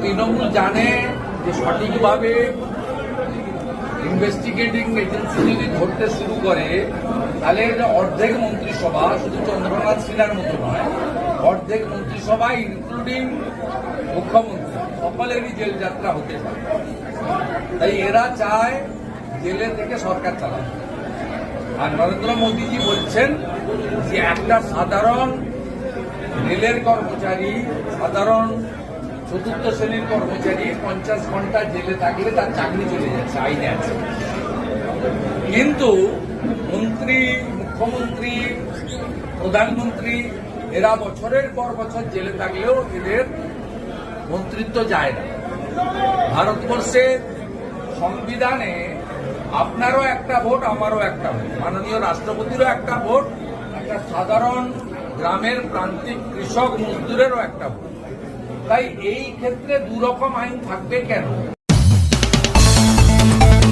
তৃণমূল জানে যে সঠিকভাবে ইনভেস্টিগেটিং এজেন্সি যদি ধরতে শুরু করে তাহলে অর্ধেক মন্ত্রিসভা, শুধু চন্দ্রনাথ সিনহার মতো নয়, অর্ধেক মন্ত্রিসভা ইনক্লুডিং মুখ্যমন্ত্রী সকলেরই জেল যাত্রা হতে পারে। তাই এরা চায় জেলে থেকে সরকার চালাবে। আর নরেন্দ্র মোদীজি বলছেন যে একটা সাধারণ রেলের কর্মচারী, সাধারণ চতুর্থ শ্রেণীর কর্মচারী 50 ঘন্টা জেলে থাকলে তার চাকরি চলে যাচ্ছে, আইনে আছে। কিন্তু মন্ত্রী, মুখ্যমন্ত্রী, প্রধানমন্ত্রী এরা বছরের পর বছর জেলে থাকলেও এদের মন্ত্রিত্ব যায় না। ভারতবর্ষের সংবিধানে আপনারও একটা ভোট, আমারও একটা ভোট, মাননীয় রাষ্ট্রপতিরও একটা ভোট, একটা সাধারণ গ্রামের প্রান্তিক কৃষক মজদুরেরও একটা ভোট। তাই এই ক্ষেত্রে দুরকম আইন থাকবে কেন?